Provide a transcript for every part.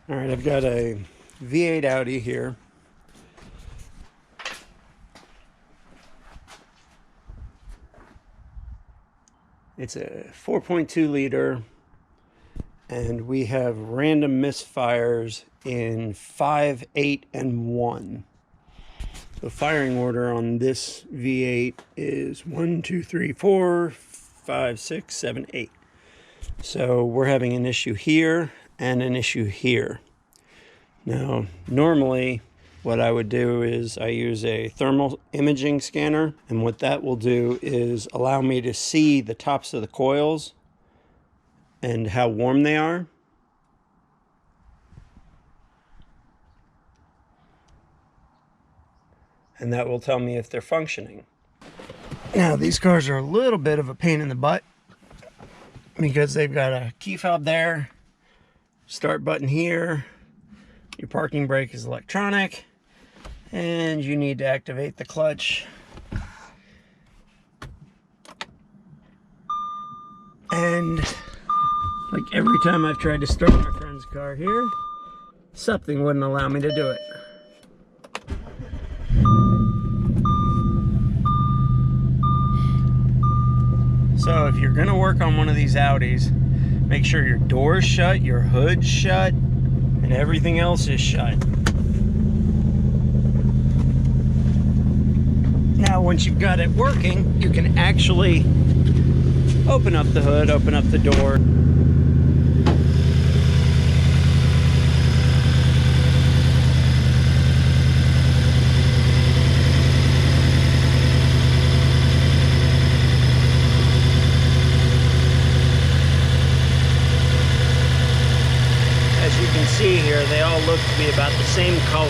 All right, I've got a V8 Audi here. It's a 4.2 liter, and we have random misfires in 5, 8, and 1. The firing order on this V8 is 1, 2, 3, 4, 5, 6, 7, 8. So we're having an issue here and an issue here. Now, normally what I would do is I use a thermal imaging scanner, and what that will do is allow me to see the tops of the coils and how warm they are. And that will tell me if they're functioning. Now, these cars are a little bit of a pain in the butt because they've got a key fob there, start button here, your parking brake is electronic, and you need to activate the clutch. And like every time I've tried to start my friend's car here, something wouldn't allow me to do it. So if you're gonna work on one of these Audis, make sure your door's shut, your hood's shut, and everything else is shut. Now, once you've got it working, you can actually open up the hood, open up the door. As you can see here, they all look to be about the same color.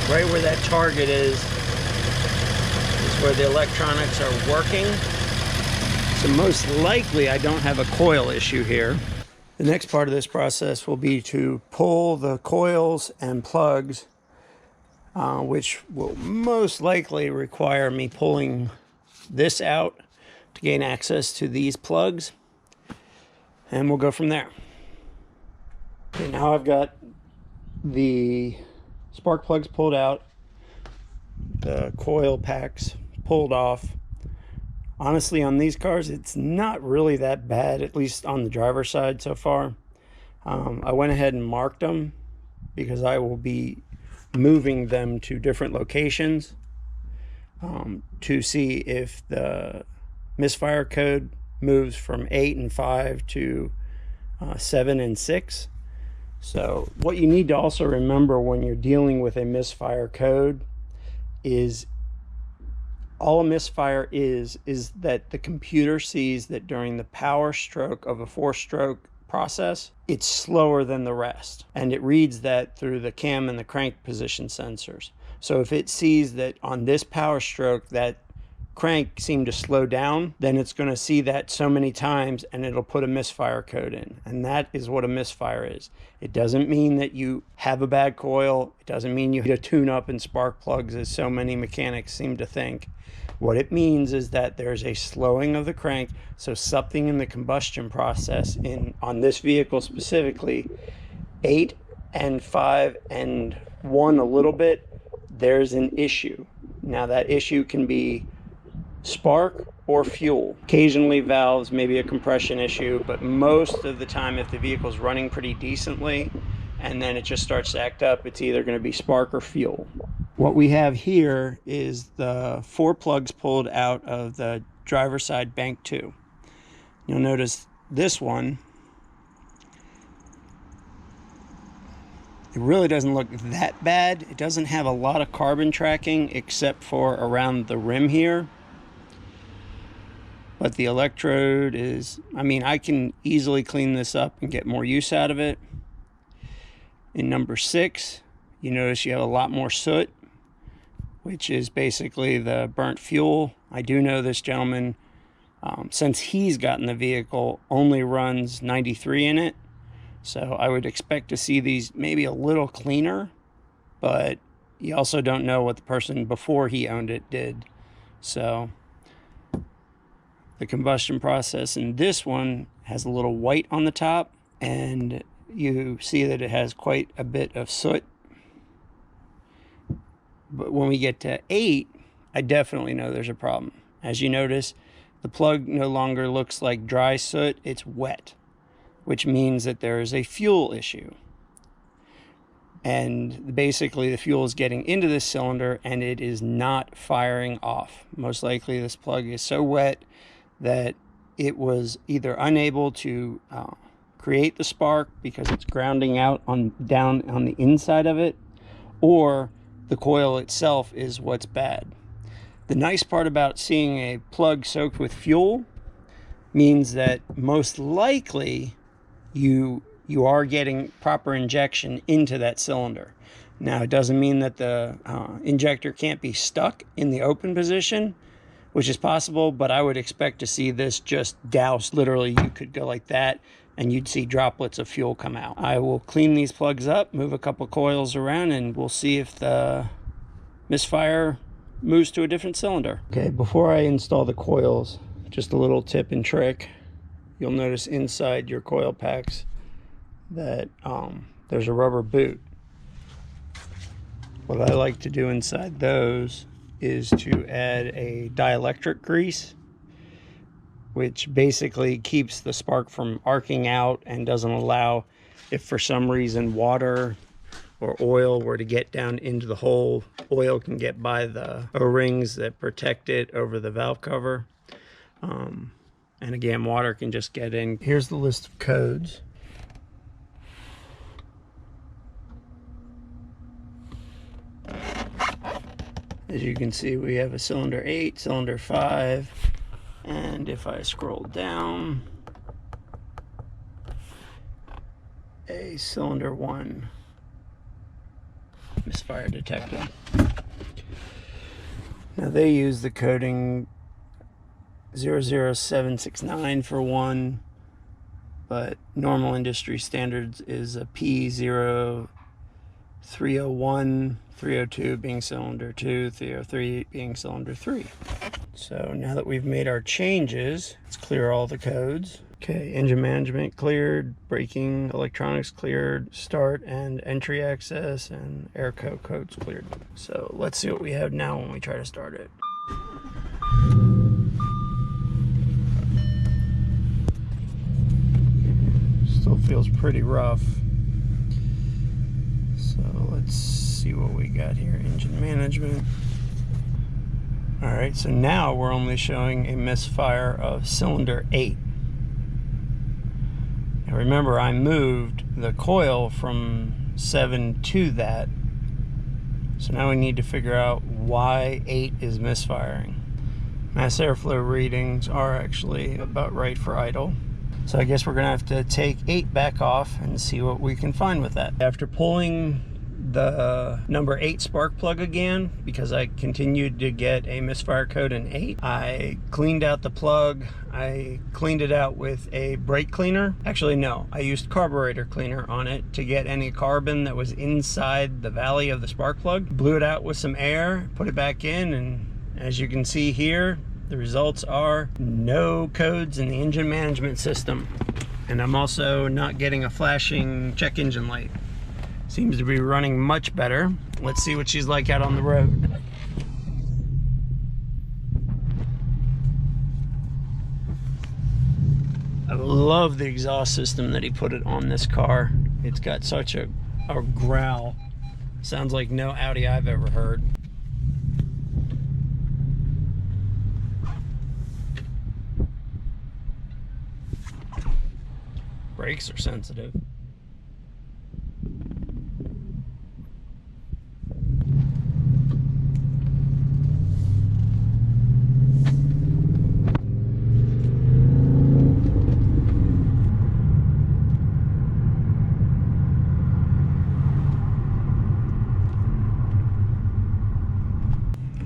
Right where that target is where the electronics are working. So most likely I don't have a coil issue here. The next part of this process will be to pull the coils and plugs, which will most likely require me pulling this out to gain access to these plugs. And we'll go from there. Okay, now I've got the spark plugs pulled out, the coil packs pulled off. Honestly, on these cars, it's not really that bad, at least on the driver's side so far. I went ahead and marked them because I will be moving them to different locations to see if the misfire code moves from 8 and 5 to 7 and 6. So what you need to also remember when you're dealing with a misfire code is all a misfire is that the computer sees that during the power stroke of a 4-stroke process, it's slower than the rest. And it reads that through the cam and the crank position sensors. So if it sees that on this power stroke that crank seemed to slow down, then it's going to see that so many times and it'll put a misfire code in. And that is what a misfire is. It doesn't mean that you have a bad coil. It doesn't mean you need to tune up and spark plugs, as so many mechanics seem to think. What it means is that there's a slowing of the crank, so something in the combustion process on this vehicle specifically, 8 and 5 and 1 a little bit, there's an issue. Now that issue can be spark or fuel. Occasionally valves, maybe a compression issue, but most of the time if the vehicle's running pretty decently and then it just starts to act up, it's either going to be spark or fuel. What we have here is the 4 plugs pulled out of the driver's side bank 2. You'll notice this one, it really doesn't look that bad. It doesn't have a lot of carbon tracking except for around the rim here. But the electrode is, I mean, I can easily clean this up and get more use out of it. In number 6, you notice you have a lot more soot, which is basically the burnt fuel. I do know this gentleman, since he's gotten the vehicle, only runs 93 in it. So I would expect to see these maybe a little cleaner, but you also don't know what the person before he owned it did. So the combustion process in this one has a little white on the top, and you see that it has quite a bit of soot. But when we get to 8, I definitely know there's a problem. As you notice, the plug no longer looks like dry soot, it's wet, which means that there is a fuel issue. And basically the fuel is getting into this cylinder and it is not firing off. Most likely this plug is so wet that it was either unable to create the spark because it's grounding out down on the inside of it, or the coil itself is what's bad. The nice part about seeing a plug soaked with fuel means that most likely you are getting proper injection into that cylinder. Now, it doesn't mean that the injector can't be stuck in the open position, which is possible, but I would expect to see this just doused. Literally, you could go like that and you'd see droplets of fuel come out. I will clean these plugs up, move a couple coils around, and we'll see if the misfire moves to a different cylinder. Okay, before I install the coils, just a little tip and trick. You'll notice inside your coil packs that there's a rubber boot. What I like to do inside those is to add a dielectric grease, which basically keeps the spark from arcing out and doesn't allow, if for some reason water or oil were to get down into the hole, oil can get by the O-rings that protect it over the valve cover. And again, water can just get in. Here's the list of codes. As you can see, we have a cylinder 8, cylinder 5, and if I scroll down, a cylinder 1 misfire detector. Now they use the coding 00769 for one, but normal industry standards is a P0301, 302 being cylinder 2, 303 being cylinder 3. So now that we've made our changes, let's clear all the codes. Okay, engine management cleared, braking electronics cleared, start and entry access, and airco codes cleared. So let's see what we have now when we try to start it. Still feels pretty rough. So let's see what we got here. Engine management. All right, so now we're only showing a misfire of cylinder 8. Now remember, I moved the coil from 7 to that. So now we need to figure out why 8 is misfiring. Mass airflow readings are actually about right for idle. So I guess we're gonna have to take 8 back off and see what we can find with that. After pulling the number 8 spark plug again, because I continued to get a misfire code in 8, I cleaned out the plug. I cleaned it out with a brake cleaner. Actually, no, I used carburetor cleaner on it to get any carbon that was inside the valley of the spark plug. Blew it out with some air, put it back in, and as you can see here, the results are no codes in the engine management system. And I'm also not getting a flashing check engine light. Seems to be running much better. Let's see what she's like out on the road. I love the exhaust system that he put it on this car. It's got such a growl. Sounds like no Audi I've ever heard. Brakes are sensitive.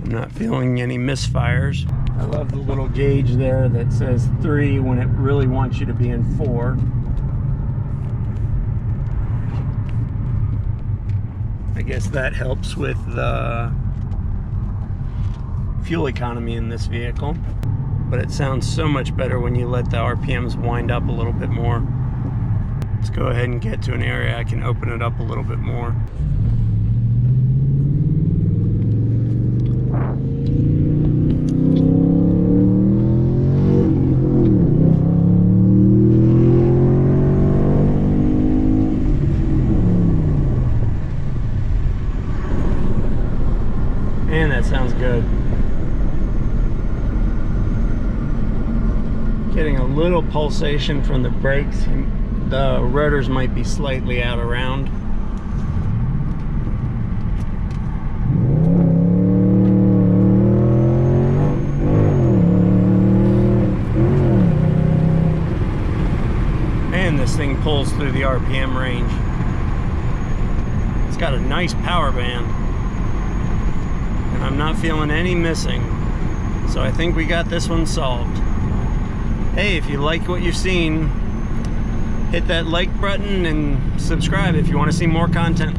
I'm not feeling any misfires. I love the little gauge there that says 3 when it really wants you to be in 4. I guess that helps with the fuel economy in this vehicle. But it sounds so much better when you let the RPMs wind up a little bit more. Let's go ahead and get to an area I can open it up a little bit more. Man, that sounds good. Getting a little pulsation from the brakes. The rotors might be slightly out around. And this thing pulls through the RPM range. It's got a nice power band. And I'm not feeling any missing. So I think we got this one solved. Hey, if you like what you've seen, hit that like button and subscribe if you want to see more content like